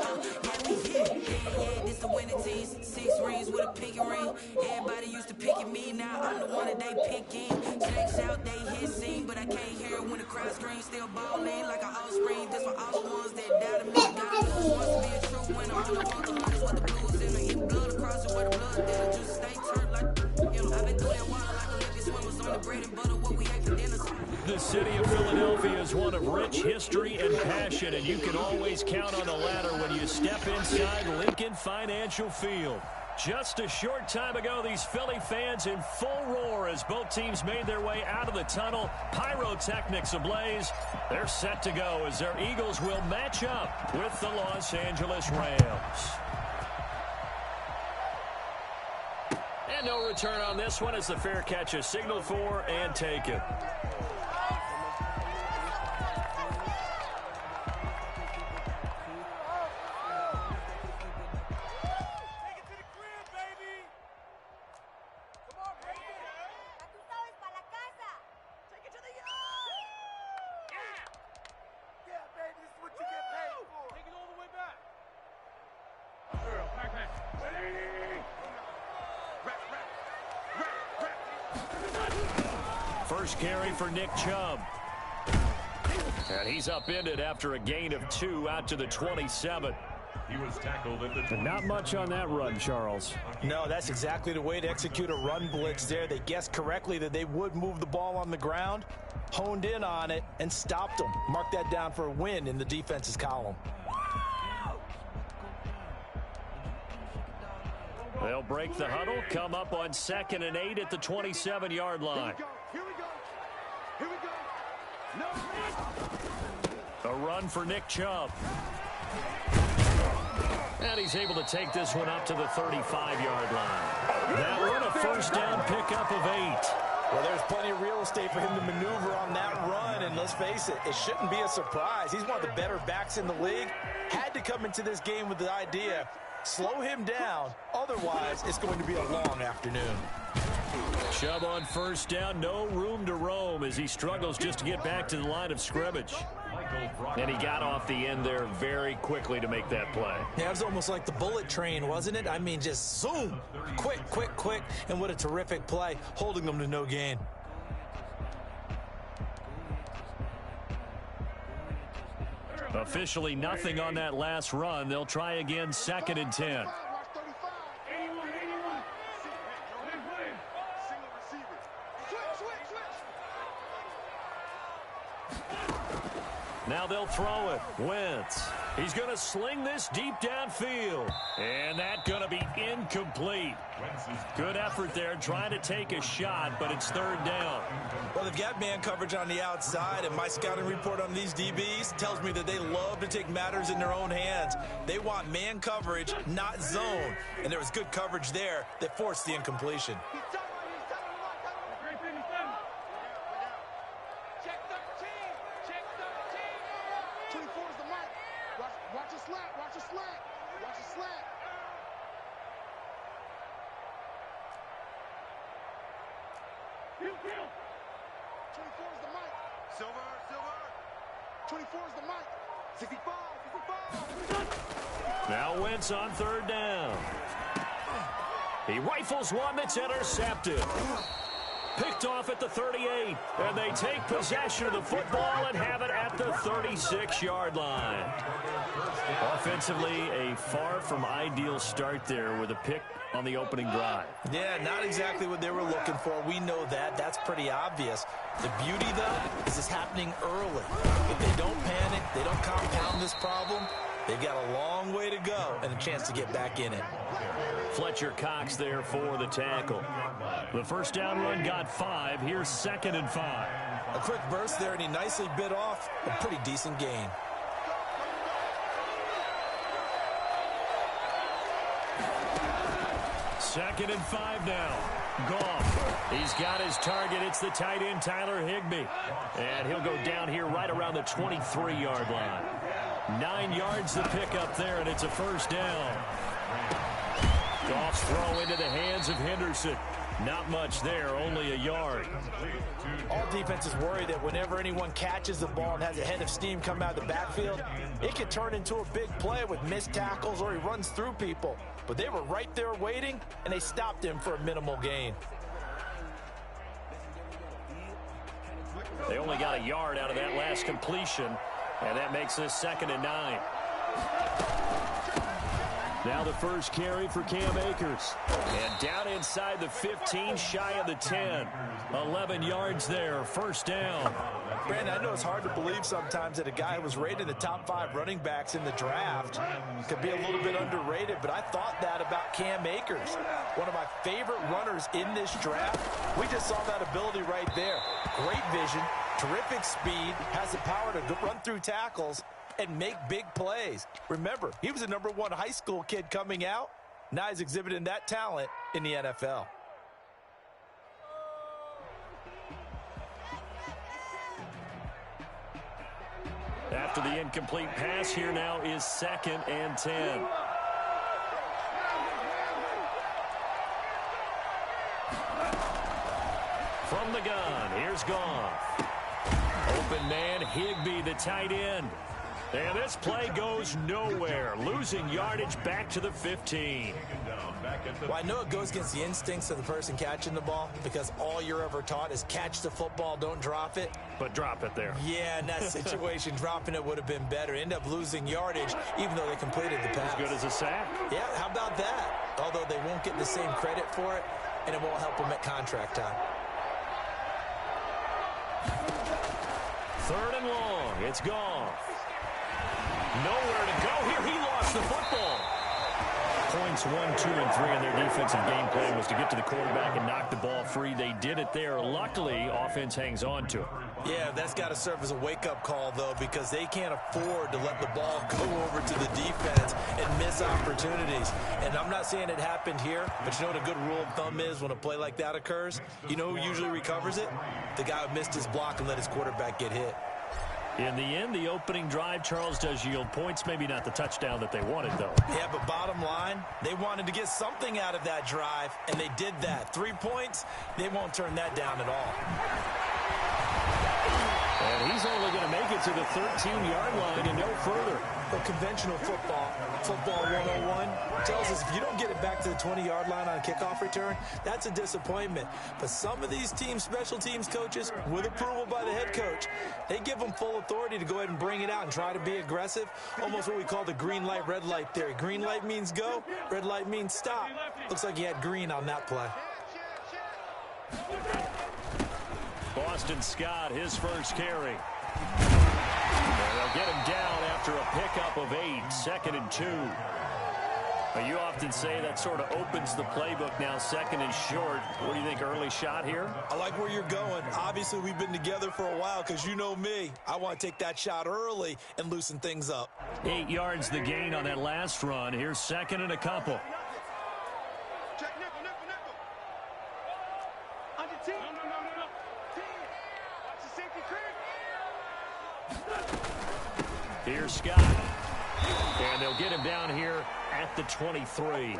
Yeah, we here. Yeah, this the winning team. 6 rings with a pinky ring. Everybody used to pick at me. Now I'm the one that they picking. Snakes out, they hit scene, but I can't hear it when the crowd screams. Still balling like an offspring. This for all the ones that doubted me. God knows wants to be a true winner. On the hunt is what the blues in. Eating blood across it where the blood did. Juice stay turned like I've been through that water like Olympic swimmers on the bread and butter. What we ate for dinner. The city of Philadelphia is one of rich history and passion, and you can always count on the latter when you step inside Lincoln Financial Field. Just a short time ago, these Philly fans in full roar as both teams made their way out of the tunnel. Pyrotechnics ablaze. They're set to go as their Eagles will match up with the Los Angeles Rams. And no return on this one as the fair catch is signaled for and taken. First carry for Nick Chubb. And he's upended after a gain of 2 out to the 27. He was tackled at the 20. Not much on that run, Charles. No, that's exactly the way to execute a run blitz there. They guessed correctly that they would move the ball on the ground, honed in on it, and stopped them. Mark that down for a win in the defense's column. They'll break the huddle, come up on 2nd and 8 at the 27-yard line. Here we go. Here we go. No. A run for Nick Chubb. And he's able to take this one up to the 35-yard line. That one a first down pickup of 8. Well, there's plenty of real estate for him to maneuver on that run, and let's face it, it shouldn't be a surprise. He's one of the better backs in the league. Had to come into this game with the idea, slow him down, otherwise it's going to be a long afternoon. Chubb on first down, no room to roam as he struggles just to get back to the line of scrimmage. And he got off the end there very quickly to make that play. Yeah, it was almost like the bullet train, wasn't it? I mean, just zoom, quick, quick, quick, and what a terrific play, holding them to no gain. Officially nothing on that last run. They'll try again, 2nd and 10. Now they'll throw it. Wentz. He's going to sling this deep downfield. And that's going to be incomplete. Good effort there trying to take a shot, but it's 3rd down. Well, they've got man coverage on the outside, and my scouting report on these DBs tells me that they love to take matters in their own hands. They want man coverage, not zone. And there was good coverage there that forced the incompletion. Now Wentz on 3rd down. He rifles one that's intercepted. Picked off at the 38. And they take possession of the football and have it at the 36-yard line. Offensively, a far from ideal start there with a pick on the opening drive. Yeah, not exactly what they were looking for. We know that. That's pretty obvious. The beauty, though, is it's happening early. If they don't panic, they don't compound this problem, they've got a long way to go and a chance to get back in it. Fletcher Cox there for the tackle. The first down run got 5. Here's 2nd and 5. A quick burst there, and he nicely bit off a pretty decent gain. Second and 5 now. Goff. He's got his target. It's the tight end, Tyler Higbee. And he'll go down here right around the 23-yard line. 9 yards to pick up there, and it's a first down. Goff's throw into the hands of Henderson. Not much there, only a yard. All defenses worry that whenever anyone catches the ball and has a head of steam come out of the backfield, it can turn into a big play with missed tackles or he runs through people. But they were right there waiting, and they stopped him for a minimal gain. They only got a yard out of that last completion, and that makes this 2nd and 9. Now the first carry for Cam Akers. And down inside the 15, shy of the 10. 11 yards there, first down. Brandon, I know it's hard to believe sometimes that a guy who was rated in the top 5 running backs in the draft could be a little bit underrated, but I thought that about Cam Akers. One of my favorite runners in this draft. We just saw that ability right there. Great vision, terrific speed, has the power to run through tackles and make big plays. Remember, he was a #1 high school kid coming out. Now he's exhibiting that talent in the NFL. After the incomplete pass, here now is 2nd and 10. From the gun, here's Goff. Open man, Higbee, the tight end. And this play goes nowhere. Losing yardage back to the 15. Well, I know it goes against the instincts of the person catching the ball because all you're ever taught is catch the football, don't drop it. But drop it there. Yeah, in that situation, dropping it would have been better. End up losing yardage even though they completed the pass. As good as a sack. Yeah, how about that? Although they won't get the same credit for it, and it won't help them at contract time. 3rd and long. It's Goff. Nowhere to go here. He lost the football. Points 1, 2, and 3 in their defensive game plan was to get to the quarterback and knock the ball free. They did it there. Luckily, offense hangs on to it. Yeah, that's got to serve as a wake-up call, though, because they can't afford to let the ball go over to the defense and miss opportunities. And I'm not saying it happened here, but you know what a good rule of thumb is when a play like that occurs? You know who usually recovers it? The guy who missed his block and let his quarterback get hit. In the end, the opening drive, Charles, does yield points. Maybe not the touchdown that they wanted, though. Yeah, but bottom line, they wanted to get something out of that drive, and they did that. 3 points, they won't turn that down at all. And he's only going to make it to the 13-yard line and no further. But conventional football 101, tells us if you don't get it back to the 20-yard line on a kickoff return, that's a disappointment. But some of these teams, special teams coaches, with approval by the head coach, they give them full authority to go ahead and bring it out and try to be aggressive. Almost what we call the green light, red light theory. Green light means go, red light means stop. Looks like he had green on that play. Boston Scott, his first carry. And they'll get him down after a pickup of 8, 2nd and 2. But you often say that sort of opens the playbook now, 2nd and short. What do you think, early shot here? I like where you're going. Obviously, we've been together for a while because you know me. I want to take that shot early and loosen things up. 8 yards the gain on that last run. Here's 2nd and a couple. Check nickel, nickel, nickel. On your team. No. 10. Watch the safety clear. Here's Scott. And they'll get him down here at the 23.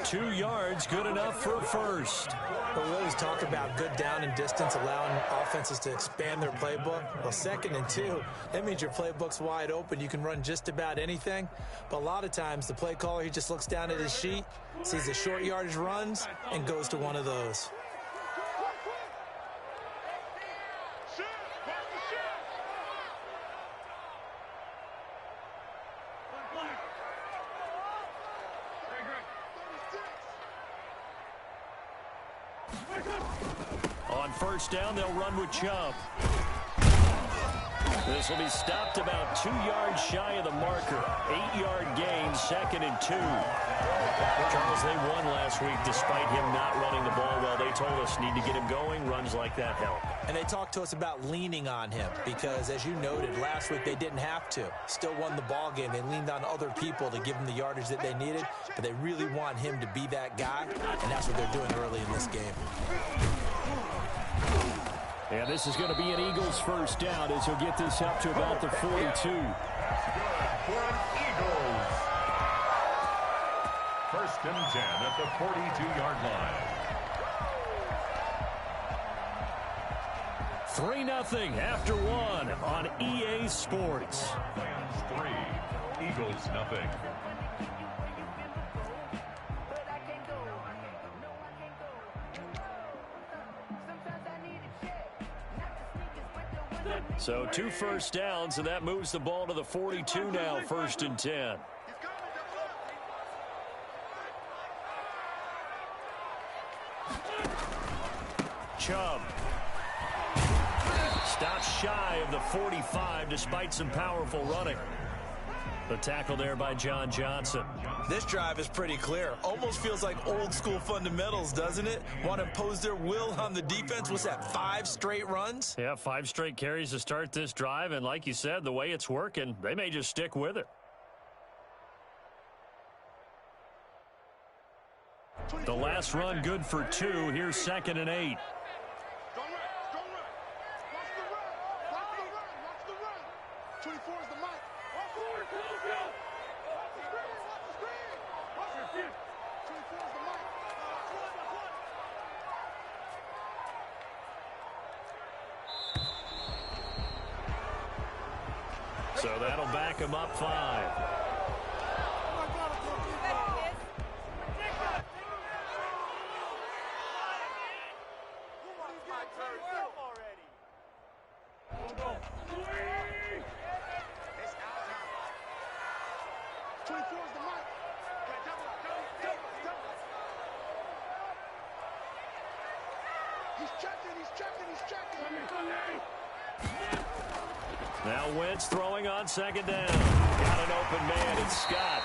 2 yards, good enough for a first. Well, we always talk about good down and distance, allowing offenses to expand their playbook. Well, 2nd and 2, that means your playbook's wide open. You can run just about anything. But a lot of times, the play caller, he just looks down at his sheet, sees the short yardage runs, and goes to one of those. On first down, they'll run with Chubb. This will be stopped about 2 yards shy of the marker. 8-yard gain, 2nd and 2. Charles, they won last week despite him not running the ball well. They told us need to get him going. Runs like that help. And they talked to us about leaning on him because, as you noted, last week they didn't have to. Still won the ball game. They leaned on other people to give them the yardage that they needed, but they really want him to be that guy, and that's what they're doing early in this game. And this is going to be an Eagles first down as he'll get this up to about the 42. First and 10 at the 42-yard line. 3-0 after one on EA Sports. Lions 3, Eagles 0. So 2 first downs, and that moves the ball to the 42 now, 1st and 10. Chubb stops shy of the 45 despite some powerful running. The tackle there by John Johnson. This drive is pretty clear. Almost feels like old school fundamentals, doesn't it? Want to impose their will on the defense. What's that, 5 straight runs? Yeah, 5 straight carries to start this drive, and like you said, the way it's working, they may just stick with it. The last run good for 2. Here's 2nd and 8. So that'll back him up 5. Now Wentz throwing on 2nd down. Got an open man, it's Scott.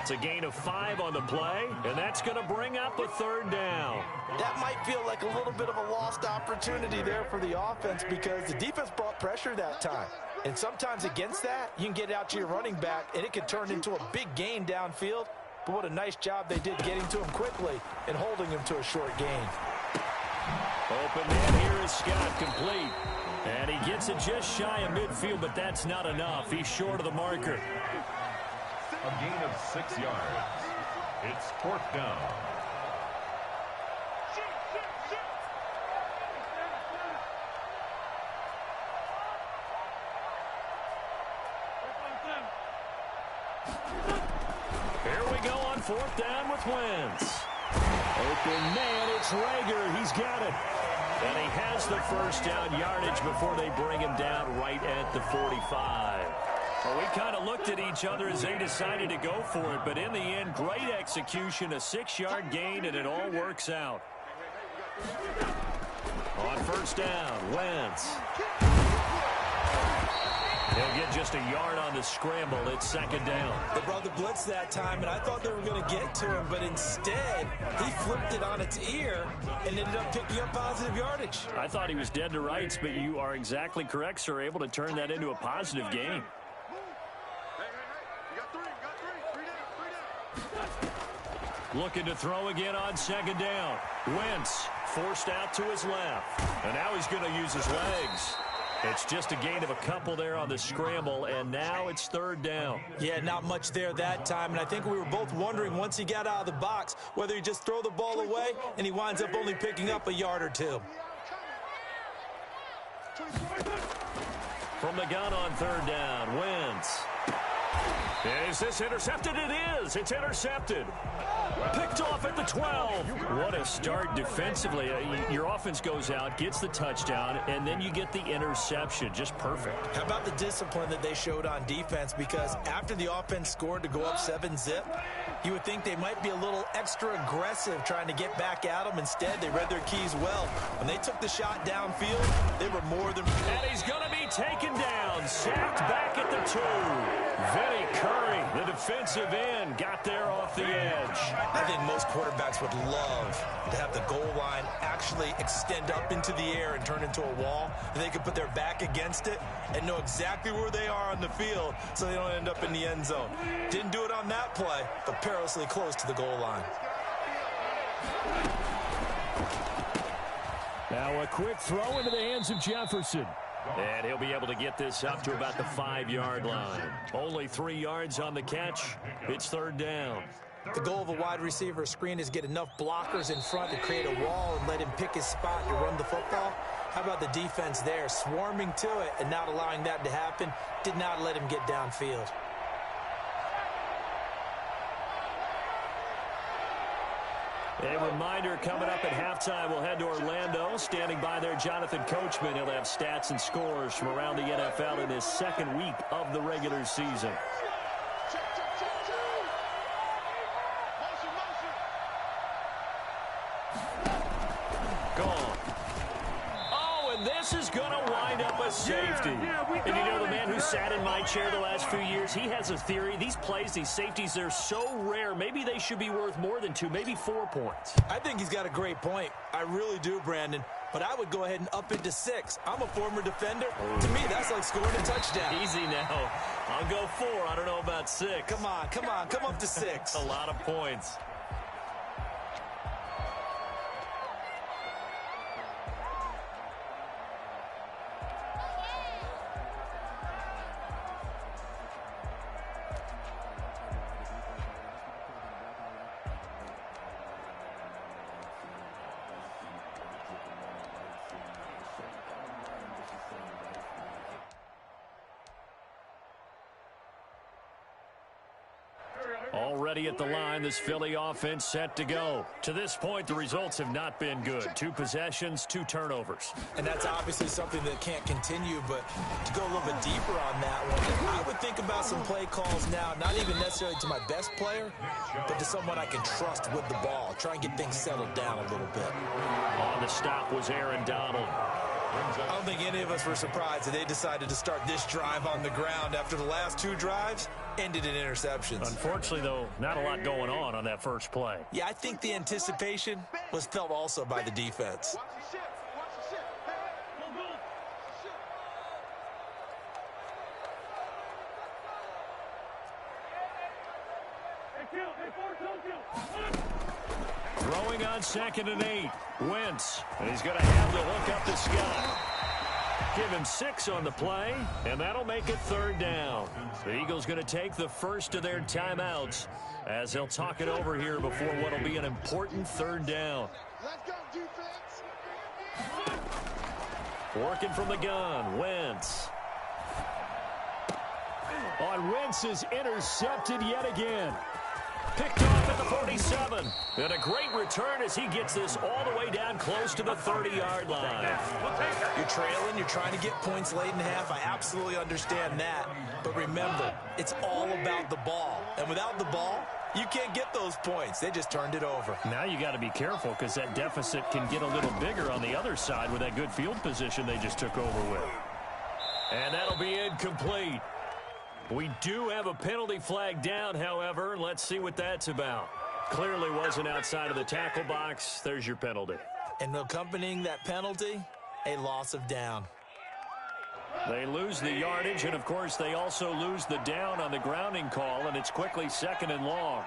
It's a gain of 5 on the play, and that's going to bring up a 3rd down. That might feel like a little bit of a lost opportunity there for the offense because the defense brought pressure that time. And sometimes against that, you can get out to your running back, and it can turn into a big gain downfield. But what a nice job they did getting to him quickly and holding him to a short gain. Open man here is Scott, complete. And he gets it just shy of midfield, but that's not enough. He's short of the marker. A gain of 6 yards. It's 4th down. Here we go on 4th down with Wentz. Open man, it's Rager. He's got it. And he has the 1st down yardage before they bring him down right at the 45. Well, we kind of looked at each other as they decided to go for it, but in the end, great execution, a 6-yard gain, and it all works out. On 1st down, Wentz. He'll get just a yard on the scramble. It's 2nd down. They brought the blitz that time, and I thought they were going to get to him, but instead, he flipped it on its ear and ended up picking up positive yardage. I thought he was dead to rights, but you are exactly correct, sir. Able to turn that into a positive gain. Looking to throw again on 2nd down. Wentz forced out to his left. And now he's going to use his legs. It's just a gain of a couple there on the scramble, and now it's 3rd down. Yeah, not much there that time, and I think we were both wondering once he got out of the box whether he just throw the ball away, and he winds up only picking up a yard or 2. From the gun on 3rd down, Wentz. Is this intercepted? It is. It's intercepted. Picked off at the 12. What a start defensively. Your offense goes out, gets the touchdown, and then you get the interception. Just perfect. How about the discipline that they showed on defense? Because after the offense scored to go up 7-zip, you would think they might be a little extra aggressive trying to get back at them. Instead, they read their keys well. When they took the shot downfield, they were more than... And he's going to be taken down. Sacked back at the 2. Vinny Curry, the defensive end, got there off the edge. I think most quarterbacks would love to have the goal line actually extend up into the air and turn into a wall, and they could put their back against it and know exactly where they are on the field so they don't end up in the end zone. Didn't do it on that play, but perilously close to the goal line. Now a quick throw into the hands of Jefferson. And he'll be able to get this up to about the 5-yard line. Only 3 yards on the catch. It's 3rd down. The goal of a wide receiver screen is get enough blockers in front to create a wall and let him pick his spot to run the football. How about the defense there, swarming to it and not allowing that to happen? Did not let him get downfield. A reminder coming up at halftime, we'll head to Orlando. Standing by there, Jonathan Coachman. He'll have stats and scores from around the NFL in his second week of the regular season. Gone. Oh, and this is going to wind up a safety. And you know, the man who sat in my chair the last few years, he has a theory. These plays, these safeties, they're so rare. Maybe they should be worth more than 2, maybe 4 points. I think he's got a great point. I really do, Brandon. But I would go ahead and up it to 6. I'm a former defender. To me, that's like scoring a touchdown. Easy now. I'll go 4. I don't know about 6. Come on. Come up to 6. A lot of points. Already at the line, this Philly offense set to go. To this point, the results have not been good. 2 possessions, 2 turnovers. And that's obviously something that can't continue, but to go a little bit deeper on that one, I would think about some play calls now, not even necessarily to my best player, but to someone I can trust with the ball. Try and get things settled down a little bit. On the stop was Aaron Donald. I don't think any of us were surprised that they decided to start this drive on the ground after the last 2 drives ended in interceptions. Unfortunately, though, not a lot going on that first play. Yeah, I think the anticipation was felt also by the defense. Throwing on 2nd and 8. Wentz. And he's going to have to look up to Scott. Give him 6 on the play, and that'll make it 3rd down. The Eagles going to take the first of their timeouts as they'll talk it over here before what will be an important 3rd down. Let's go, defense. Working from the gun, Wentz. On Wentz is intercepted yet again. Picked off at the 47. And a great return as he gets this all the way down close to the 30-yard line. You're trailing. You're trying to get points late in half. I absolutely understand that. But remember, it's all about the ball. And without the ball, you can't get those points. They just turned it over. Now you got to be careful because that deficit can get a little bigger on the other side with that good field position they just took over with. And that'll be incomplete. We do have a penalty flag down, however. Let's see what that's about. Clearly wasn't outside of the tackle box. There's your penalty. And accompanying that penalty, a loss of down. They lose the yardage, and, of course, they also lose the down on the grounding call, and it's quickly 2nd and long.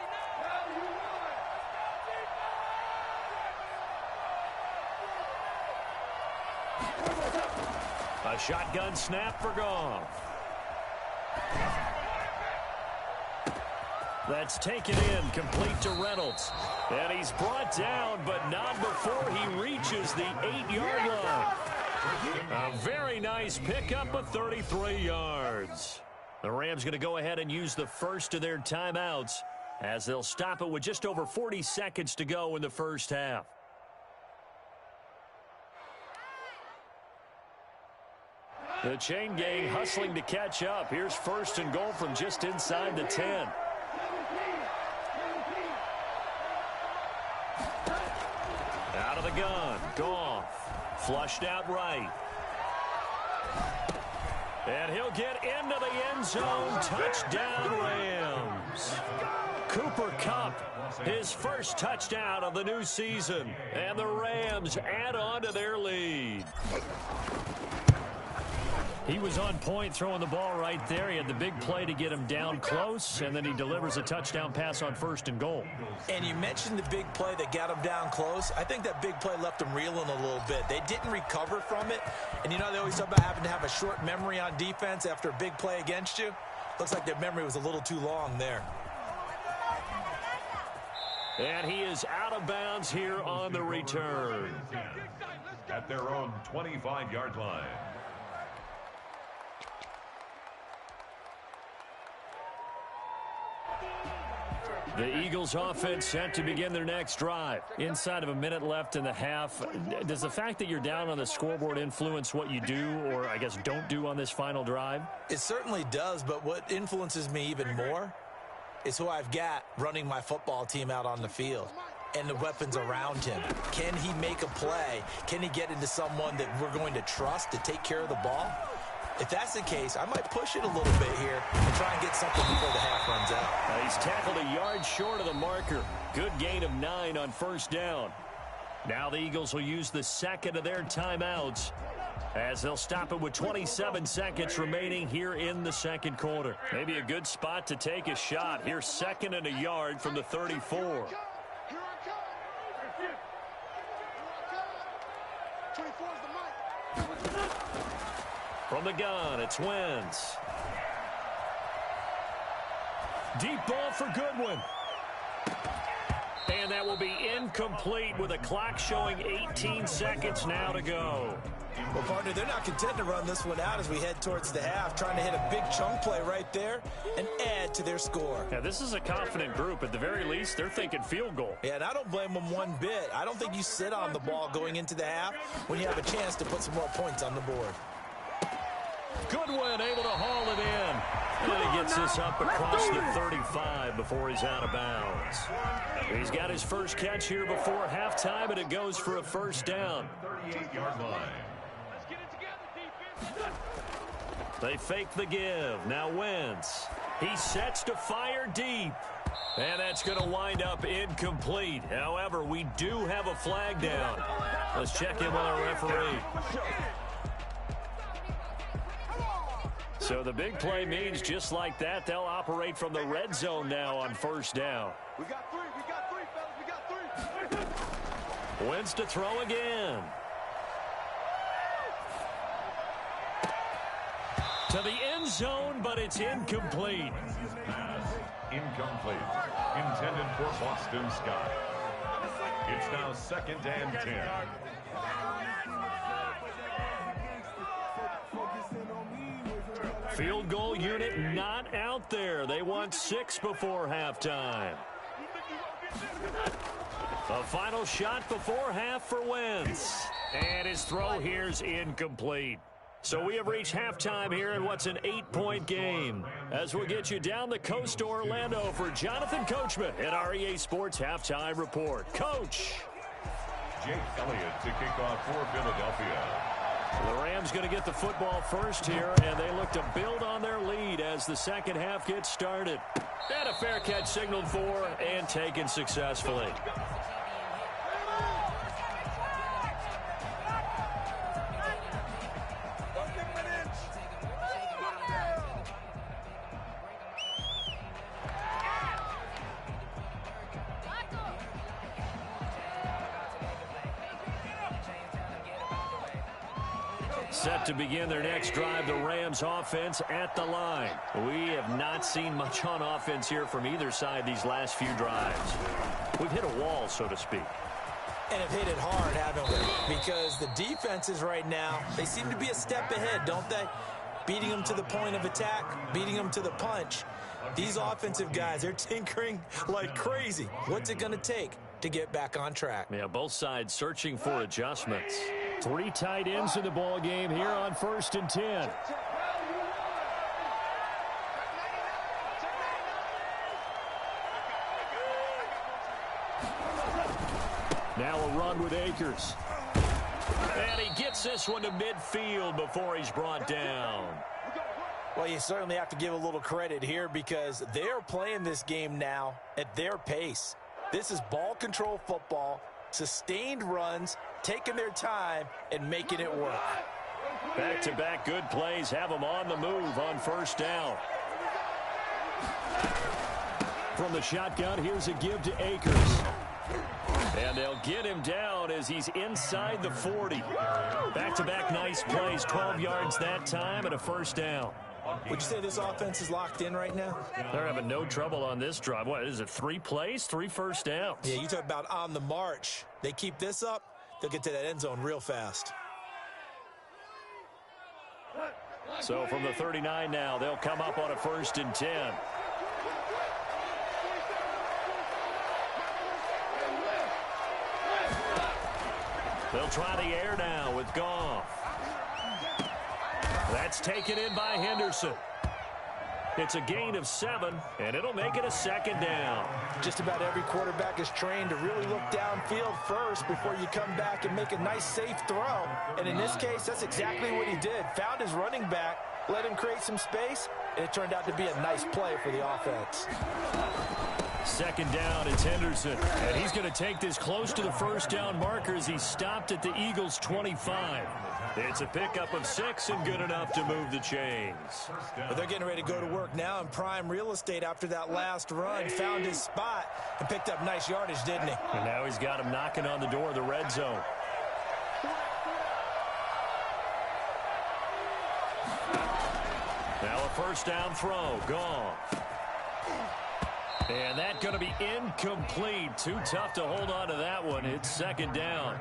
A shotgun snap for Goff. That's taken in, complete to Reynolds. And he's brought down, but not before he reaches the 8-yard line. A very nice pickup of 33 yards. The Rams going to go ahead and use the first of their timeouts as they'll stop it with just over 40 seconds to go in the first half. The chain gang hustling to catch up. Here's 1st and goal from just inside the 10. Out of the gun, Goff. Flushed out right. And he'll get into the end zone. Touchdown, Rams. Cooper Kupp, his first touchdown of the new season. And the Rams add on to their lead. He was on point throwing the ball right there. He had the big play to get him down close, and then he delivers a touchdown pass on 1st and goal. And you mentioned the big play that got him down close. I think that big play left him reeling a little bit. They didn't recover from it. And you know, they always talk about having to have a short memory on defense after a big play against you. Looks like their memory was a little too long there. And he is out of bounds here on the return. At their own 25-yard line. The Eagles offense set to begin their next drive. Inside of a minute left in the half. Does the fact that you're down on the scoreboard influence what you do, or I guess don't do on this final drive? It certainly does, but what influences me even more is who I've got running my football team out on the field and the weapons around him. Can he make a play? Can he get into someone that we're going to trust to take care of the ball? If that's the case, I might push it a little bit here and try and get something before the half runs out. He's tackled a yard short of the marker. Good gain of 9 on first down. Now the Eagles will use the second of their timeouts as they'll stop it with 27 seconds remaining here in the second quarter. Maybe a good spot to take a shot. Here's 2nd and a yard from the 34. From the gun, it's Wentz. Deep ball for Goodwin. And that will be incomplete with a clock showing 18 seconds now to go. Well, partner, they're not content to run this one out as we head towards the half, trying to hit a big chunk play right there and add to their score. Yeah, this is a confident group. At the very least, they're thinking field goal. Yeah, and I don't blame them one bit. I don't think you sit on the ball going into the half when you have a chance to put some more points on the board. Goodwin able to haul it in. And he gets this up across the 35 before he's out of bounds. He's got his first catch here before halftime, and it goes for a first down. 38-yard line. Let's get it together, defense. They fake the give. Now Wentz. He sets to fire deep. And that's going to wind up incomplete. However, we do have a flag down. Let's check in with our referee. So the big play means just like that, they'll operate from the red zone now on first down. We got three, fellas, we got three. Wentz to throw again. To the end zone, but it's incomplete. Incomplete. Intended for Boston Scott. It's now 2nd and 10. Field goal unit not out there. They want 6 before halftime. A final shot before half for Wentz. And his throw here's incomplete. So we have reached halftime here in what's an 8-point game. As we'll get you down the coast to Orlando for Jonathan Coachman at REA Sports Halftime Report. Coach. Jake Elliott to kick off for Philadelphia. The Rams going to get the football first here, and they look to build on their lead as the second half gets started. And a fair catch signaled for and taken successfully. Set to begin their next drive, the Rams offense at the line. We have not seen much on offense here from either side these last few drives. We've hit a wall, so to speak. And have hit it hard, haven't we? Because the defenses right now, they seem to be a step ahead, don't they? Beating them to the point of attack, beating them to the punch. These offensive guys, they're tinkering like crazy. What's it going to take to get back on track? Yeah, both sides searching for adjustments. 3 tight ends in the ball game here on 1st and 10. Now a run with Akers. And he gets this one to midfield before he's brought down. Well, you certainly have to give a little credit here because they're playing this game now at their pace. This is ball control football, sustained runs, taking their time and making it work. Back-to-back good plays have them on the move on first down. From the shotgun, here's a give to Akers. And they'll get him down as he's inside the 40. Back-to-back nice plays, 12 yards that time and a first down. Would you say this offense is locked in right now? They're having no trouble on this drive. What is it, 3 plays, 3 first downs? Yeah, you talk about on the march. They keep this up, they'll get to that end zone real fast. So from the 39 now, they'll come up on a 1st and 10. They'll try the air now with Goff. That's taken in by Henderson. It's a gain of 7, and it'll make it a 2nd down. Just about every quarterback is trained to really look downfield first before you come back and make a nice, safe throw. And in this case, that's exactly what he did. Found his running back, let him create some space, and it turned out to be a nice play for the offense. 2nd down, it's Henderson. And he's going to take this close to the 1st down marker as he stopped at the Eagles' 25. It's a pickup of 6 and good enough to move the chains. But they're getting ready to go to work now in prime real estate after that last run. Found his spot and picked up nice yardage, didn't he? And now he's got him knocking on the door of the red zone. Now a 1st down throw. Gone. And that's going to be incomplete. Too tough to hold on to that one. It's 2nd down.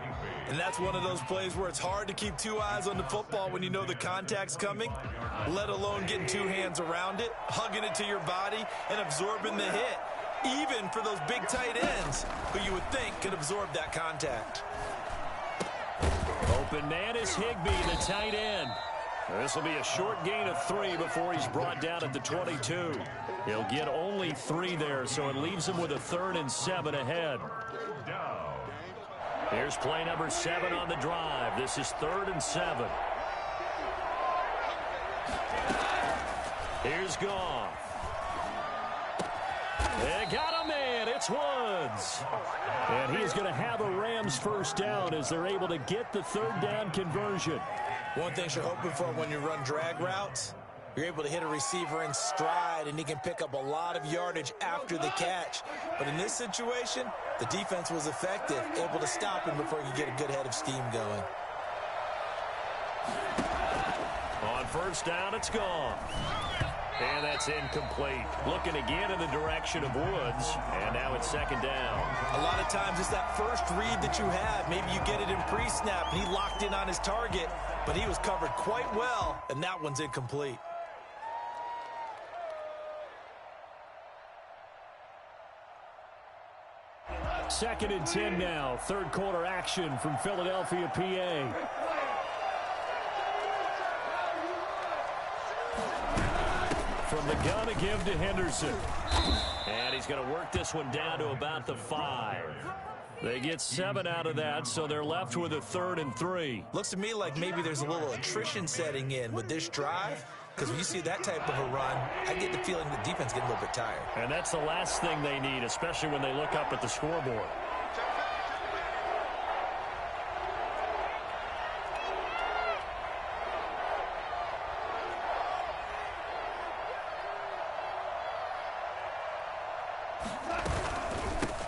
And that's one of those plays where it's hard to keep 2 eyes on the football when you know the contact's coming, let alone getting 2 hands around it, hugging it to your body, and absorbing the hit, even for those big tight ends who you would think could absorb that contact. Open man is Higbee, the tight end. This will be a short gain of 3 before he's brought down at the 22. He'll get only 3 there, so it leaves him with a 3rd and 7 ahead. Here's play number 7 on the drive. This is 3rd and 7. Here's Goff. They got a man. It's Woods. And he's going to have a Rams 1st down as they're able to get the 3rd down conversion. One thing you're hoping for when you run drag routes, you're able to hit a receiver in stride, and he can pick up a lot of yardage after the catch. But in this situation, the defense was effective, able to stop him before he could get a good head of steam going. On 1st down, it's gone. And that's incomplete. Looking again in the direction of Woods, and now it's 2nd down. A lot of times it's that first read that you have. Maybe you get it in pre-snap, and he locked in on his target, but he was covered quite well, and that one's incomplete. Second and 10 now. 3rd quarter action from Philadelphia, PA. From the gun to give to Henderson. And he's going to work this one down to about the 5. They get 7 out of that, so they're left with a 3rd and 3. Looks to me like maybe there's a little attrition setting in with this drive, because when you see that type of a run, I get the feeling the defense getting a little bit tired. And that's the last thing they need, especially when they look up at the scoreboard.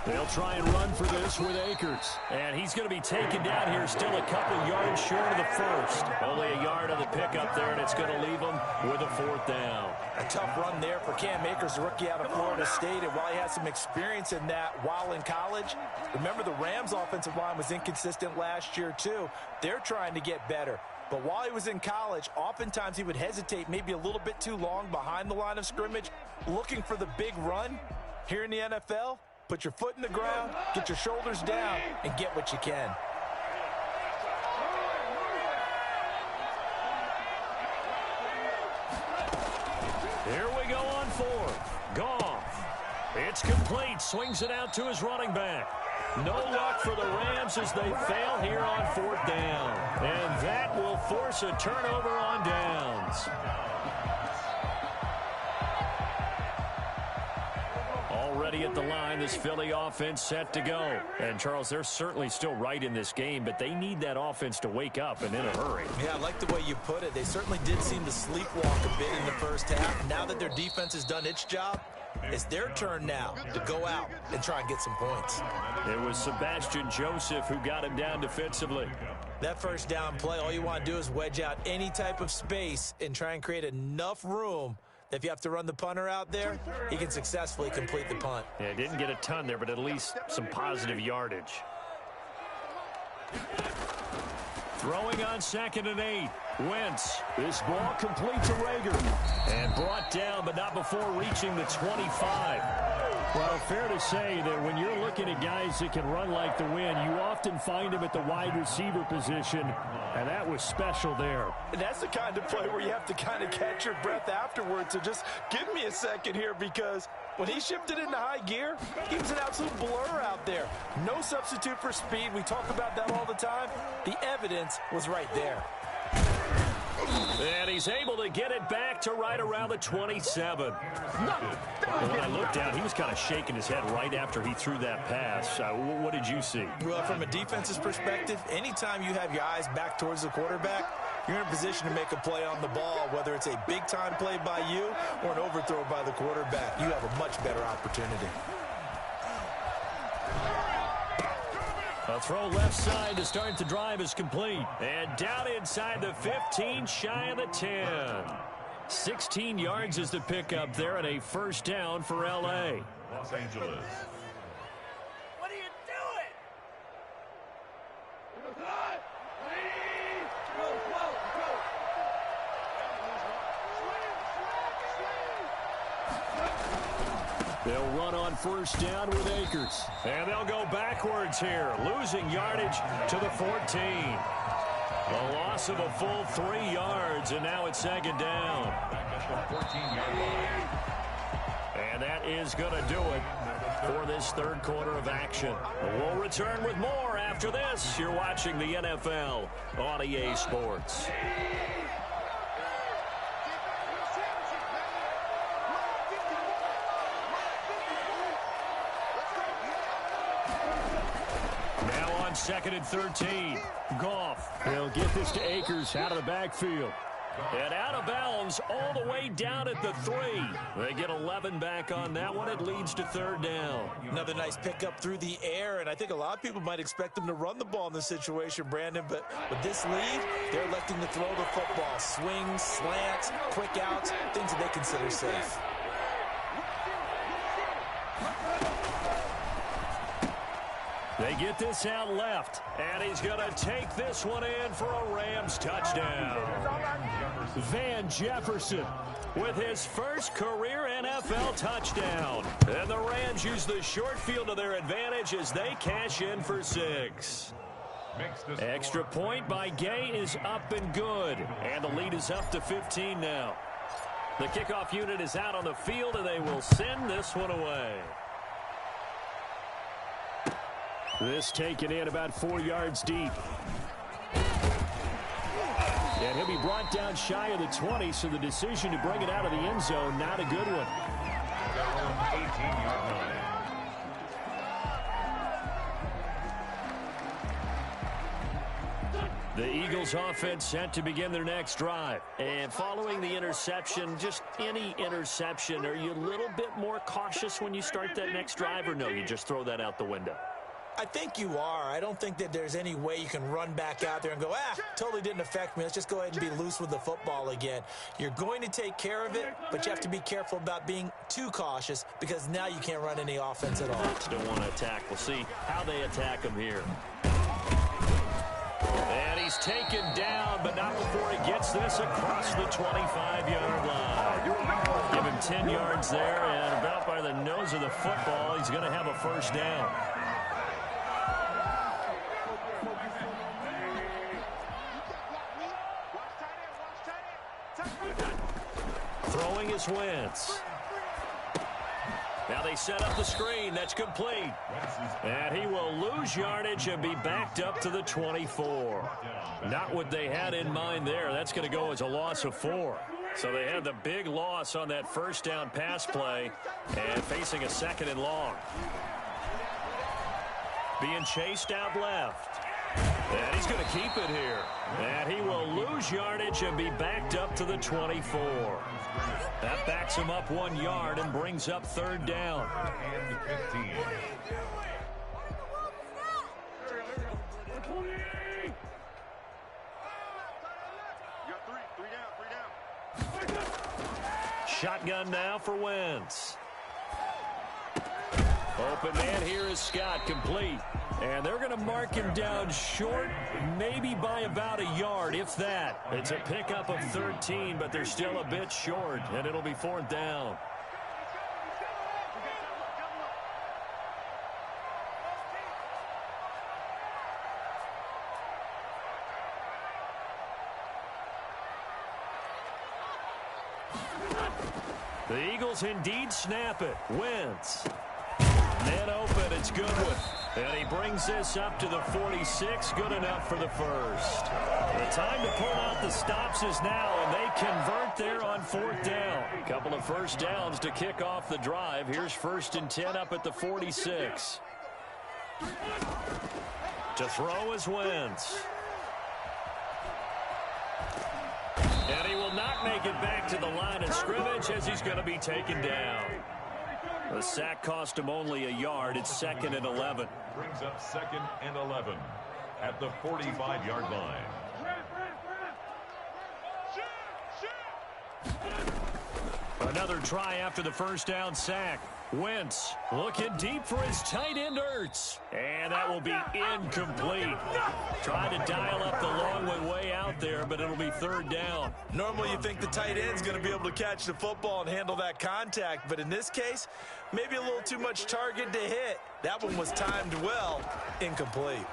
They'll try and run for this with Akers. And he's going to be taken down here, still a couple yards short of the 1st. Only a yard on the pickup there, and it's going to leave him with a 4th down. A tough run there for Cam Akers, the rookie out of Florida State. And while he had some experience in that while in college, remember the Rams' offensive line was inconsistent last year too. They're trying to get better. But while he was in college, oftentimes he would hesitate maybe a little bit too long behind the line of scrimmage, looking for the big run. Here in the NFL, put your foot in the ground, get your shoulders down, and get what you can. Here we go on 4th. Goff. It's complete. Swings it out to his running back. No luck for the Rams as they fail here on 4th down. And that will force a turnover on downs. Already at the line, this Philly offense set to go. And, Charles, they're certainly still right in this game, but they need that offense to wake up and in a hurry. Yeah, I like the way you put it. They certainly did seem to sleepwalk a bit in the first half. Now that their defense has done its job, it's their turn now to go out and try and get some points. It was Sebastian Joseph who got him down defensively. That first down play, all you want to do is wedge out any type of space and try and create enough room that if you have to run the punter out there, he can successfully complete the punt. Yeah, didn't get a ton there, but at least some positive yardage. Throwing on 2nd and 8. Wentz. This ball complete to Rager. And brought down, but not before reaching the 25. Well, fair to say that when you're looking at guys that can run like the wind, you often find them at the wide receiver position, and that was special there. And that's the kind of play where you have to kind of catch your breath afterwards. So just give me a second here, because when he shifted into high gear, he was an absolute blur out there. No substitute for speed. We talk about that all the time. The evidence was right there. And he's able to get it back to right around the 27. When I looked down, he was kind of shaking his head right after he threw that pass. What did you see? Well, from a defense's perspective, anytime you have your eyes back towards the quarterback, you're in a position to make a play on the ball, whether it's a big-time play by you or an overthrow by the quarterback. You have a much better opportunity. A throw left side to start the drive is complete. And down inside the 15, shy of the 10. 16 yards is the pickup there, and a first down for L.A. Los Angeles. What are you doing? They'll run on first down with Akers. And they'll go backwards here, losing yardage to the 14. A loss of a full 3 yards, and now it's 2nd down. Back at the 14-yard line. And that is going to do it for this third quarter of action. We'll return with more after this. You're watching the NFL on EA Sports. Now on 2nd and 13. Goff. He'll get this to Akers out of the backfield. And out of bounds all the way down at the 3. They get 11 back on that one. It leads to 3rd down. Another nice pickup through the air, and I think a lot of people might expect them to run the ball in this situation, Brandon, but with this lead, they're electing to throw the football. Swings, slants, quick outs, things that they consider safe. They get this out left, and he's going to take this one in for a Rams touchdown. Van Jefferson with his first career NFL touchdown. And the Rams use the short field to their advantage as they cash in for 6. Extra point by Gay is up and good, and the lead is up to 15 now. The kickoff unit is out on the field, and they will send this one away. This taken in about 4 yards deep. And he'll be brought down shy of the 20, so the decision to bring it out of the end zone, not a good one. 18-yard line. The Eagles offense set to begin their next drive. And following the interception, just any interception, are you a little bit more cautious when you start that next drive, or no, you just throw that out the window? I think you are. I don't think that there's any way you can run back out there and go, totally didn't affect me. Let's just go ahead and be loose with the football again. You're going to take care of it, but you have to be careful about being too cautious because now you can't run any offense at all. Don't want to attack. We'll see how they attack him here. And he's taken down, but not before he gets this across the 25-yard line. Give him 10 yards there, and about by the nose of the football, he's going to have a first down. Throwing is Wentz. Now they set up the screen. That's complete. And he will lose yardage and be backed up to the 24. Not what they had in mind there. That's going to go as a loss of 4. So they had the big loss on that first down pass play and facing a 2nd and long. Being chased out left. And he's going to keep it here. And he will lose yardage and be backed up to the 24. That backs him up 1 yard and brings up 3rd down. And 15. Shotgun now for Wentz. Open man here is Scott, complete. And they're going to mark him down short, maybe by about a yard, if that. It's a pickup of 13, but they're still a bit short, and it'll be 4th down. The Eagles indeed snap it. Wentz. Man open, it's Goodwin. And he brings this up to the 46, good enough for the first. The time to pull out the stops is now, and they convert there on 4th down. A couple of first downs to kick off the drive. Here's 1st and 10 up at the 46. To throw is Wentz. And he will not make it back to the line of scrimmage as he's going to be taken down. The sack cost him only a yard. It's 2nd and 11. Brings up 2nd and 11 at the 45-yard line. Another try after the first down sack. Wentz looking deep for his tight end Ertz. And that will be incomplete. Trying to dial up the long way out there, but it'll be 3rd down. Normally you think the tight end's going to be able to catch the football and handle that contact, but in this case, maybe a little too much target to hit. That one was timed well, incomplete.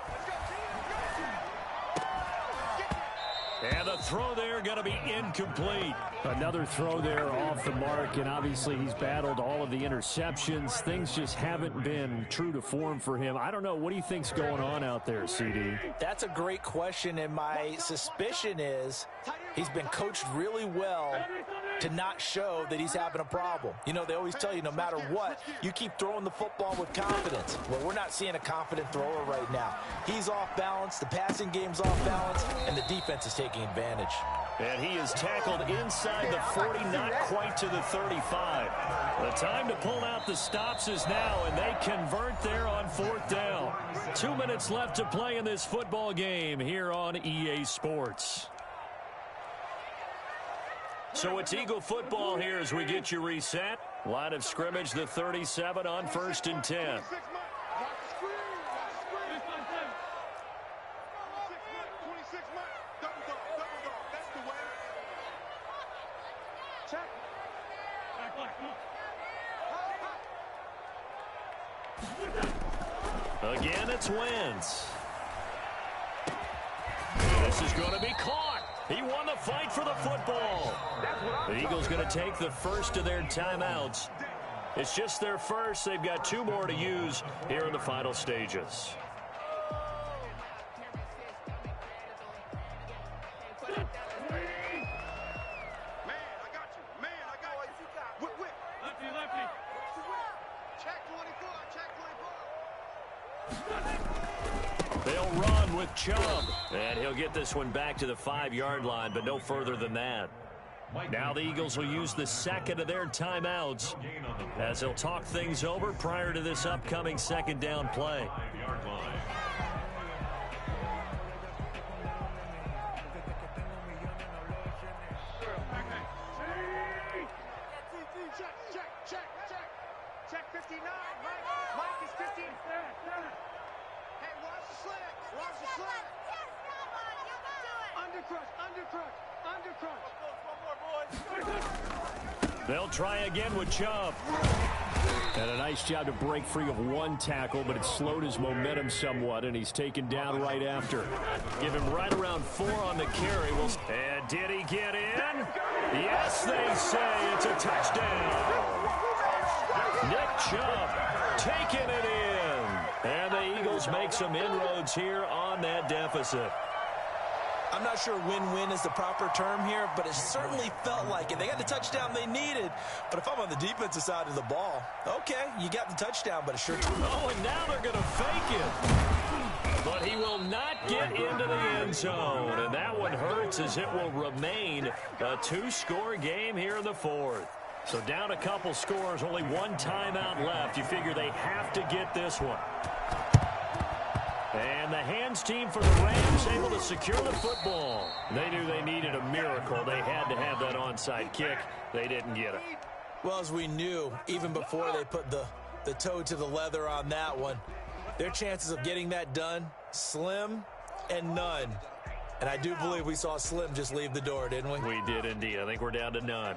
And the throw there going to be incomplete. Another throw there off the mark, and obviously he's battled all of the interceptions. Things just haven't been true to form for him. I don't know. What do you think's going on out there, CD? That's a great question, and my suspicion is he's been coached really well to not show that he's having a problem. You know, they always tell you no matter what, you keep throwing the football with confidence. Well, we're not seeing a confident thrower right now. He's off balance, the passing game's off balance, and the defense is taking advantage. And he is tackled inside the 40, not quite to the 35. The time to pull out the stops is now, and they convert there on 4th down. 2 minutes left to play in this football game here on EA Sports. So it's Eagle football here as we get you reset. Line of scrimmage, the 37 on 1st and 10. Again, it's Wentz. This is going to be caught. He won the fight for the football. The Eagles going to take the first of their timeouts. It's just their first. They've got 2 more to use here in the final stages. They'll run with Chubb. And he'll get this one back to the 5-yard line, but no further than that. Now the Eagles will use the second of their timeouts as they'll talk things over prior to this upcoming 2nd down play. Check 59, Mike is 15. Hey, watch the slant. Watch the slant. Undercrush. They'll try again with Chubb. And a nice job to break free of 1 tackle, but it slowed his momentum somewhat, and he's taken down right after. Give him right around 4 on the carry. And did he get in? Yes, they say it's a touchdown. Nick Chubb taking it in. And the Eagles make some inroads here on that deficit. I'm not sure win-win is the proper term here, but it certainly felt like it. They got the touchdown they needed, but if I'm on the defensive side of the ball, okay, you got the touchdown, but it sure... Oh, and now they're going to fake it. But he will not get into the end zone, and that one hurts as it will remain a 2-score game here in the 4th. So down a couple scores, only 1 timeout left. You figure they have to get this one. And the hands team for the Rams able to secure the football. They knew they needed a miracle. They had to have that onside kick. They didn't get it. Well, as we knew, even before they put the toe to the leather on that one, their chances of getting that done, slim and none. And I do believe we saw Slim just leave the door, didn't we? We did indeed. I think we're down to none.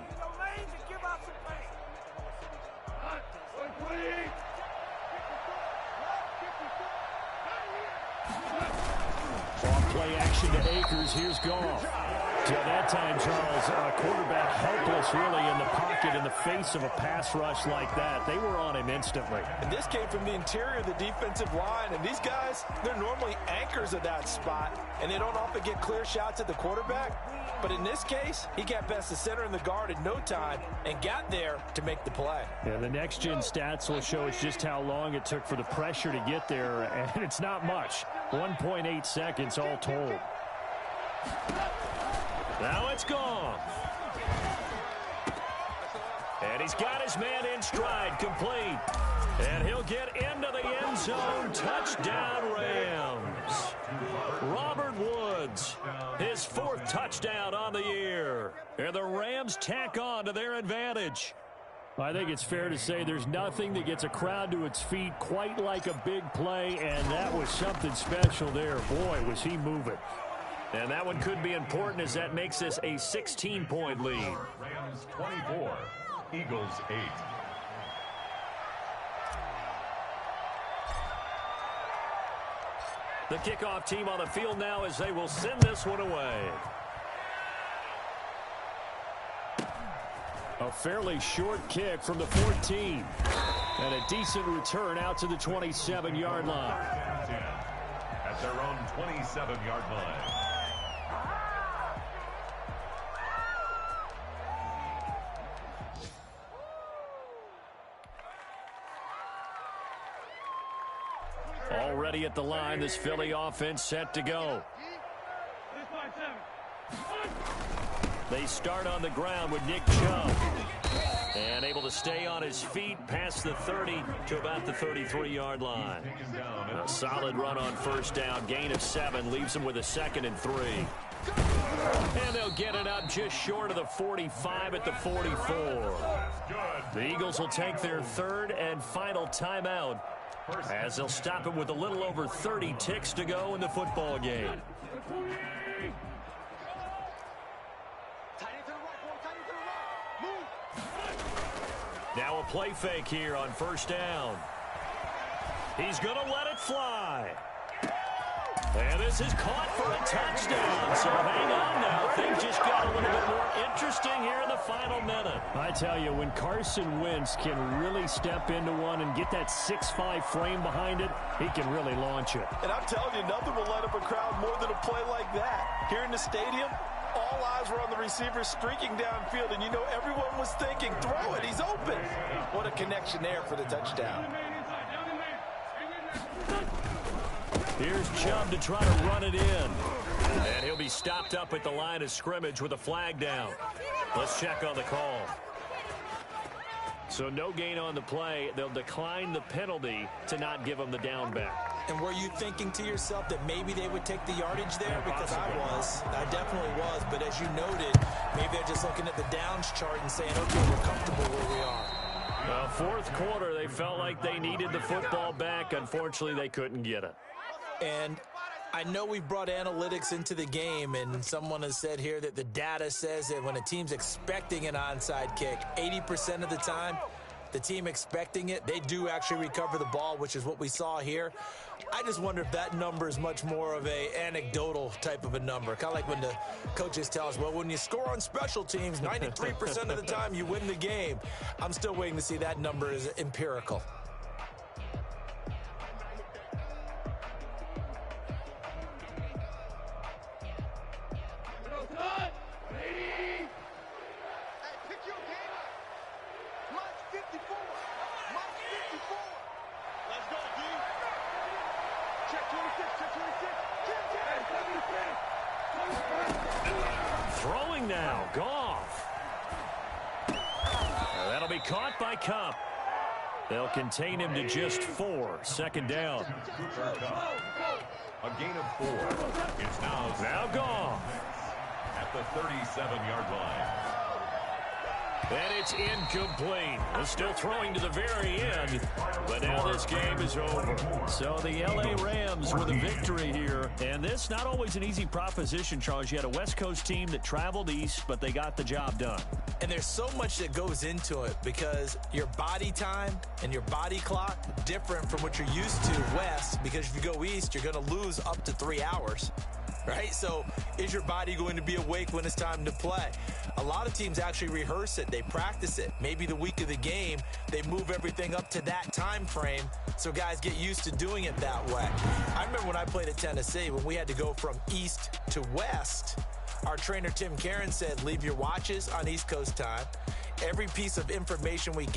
Off play action to Akers. Here's Goff. So that time, Charles, quarterback helpless really in the pocket in the face of a pass rush like that. They were on him instantly. And this came from the interior of the defensive line. And these guys, they're normally anchors of that spot. And they don't often get clear shots at the quarterback. But in this case, he got past the center and the guard in no time and got there to make the play. Yeah, the next-gen stats will show us just how long it took for the pressure to get there. And it's not much. 1.8 seconds all told. Now it's gone. And he's got his man in stride, complete. And he'll get into the end zone. Touchdown, Rams. Robert Woods, his 4th touchdown on the year. And the Rams tack on to their advantage. I think it's fair to say there's nothing that gets a crowd to its feet quite like a big play, and that was something special there. Boy, was he moving. And that one could be important as that makes this a 16-point lead. Rams 24, Eagles 8. The kickoff team on the field now as they will send this one away. A fairly short kick from the 14. And a decent return out to the 27-yard line. At their own 27-yard line. Already at the line, this Philly offense set to go. They start on the ground with Nick Chubb. And able to stay on his feet past the 30 to about the 33-yard line. A solid run on first down. Gain of 7 leaves him with a 2nd and 3. And they'll get it up just short of the 45 at the 44. The Eagles will take their 3rd and final timeout as they'll stop it with a little over 30 ticks to go in the football game. Now a play fake here on first down. He's going to let it fly. And this is caught for a touchdown. So hang on now. Things just got a little bit more interesting here in the final minute. I tell you, when Carson Wentz can really step into one and get that 6'5" frame behind it, he can really launch it. And I'm telling you, nothing will light up a crowd more than a play like that. Here in the stadium, all eyes were on the receiver streaking downfield, and you know everyone was thinking, throw it, he's open. What a connection there for the touchdown. Here's Chubb to try to run it in. And he'll be stopped up at the line of scrimmage with a flag down. Let's check on the call. So no gain on the play. They'll decline the penalty to not give him the down back. And were you thinking to yourself that maybe they would take the yardage there? Because I was. I definitely was. But as you noted, maybe they're just looking at the downs chart and saying, okay, we're comfortable where we are. Well, 4th quarter, they felt like they needed the football back. Unfortunately, they couldn't get it. And I know we've brought analytics into the game, and someone has said here that the data says that when a team's expecting an onside kick, 80% of the time, the team expecting it, they do actually recover the ball, which is what we saw here. I just wonder if that number is much more of a anecdotal type of a number. Kind of like when the coaches tell us, well, when you score on special teams, 93% of the time you win the game. I'm still waiting to see that number is empirical. Throwing now, Goff. That'll be caught by Kupp. They'll contain him to just 4. 2nd down. A gain of 4. It's now Goff. at the 37-yard line. And it's incomplete. They're still throwing to the very end, but now this game is over. So the L.A. Rams with a victory here. And this not always an easy proposition, Charles. You had a West Coast team that traveled east, but they got the job done. And there's so much that goes into it because your body time and your body clock different from what you're used to west, because if you go east, you're going to lose up to 3 hours. Right? So is your body going to be awake when it's time to play? A lot of teams actually rehearse it. They practice it. Maybe the week of the game, they move everything up to that time frame so guys get used to doing it that way. I remember when I played at Tennessee, when we had to go from east to west, our trainer Tim Karen said, leave your watches on East Coast time. Every piece of information we get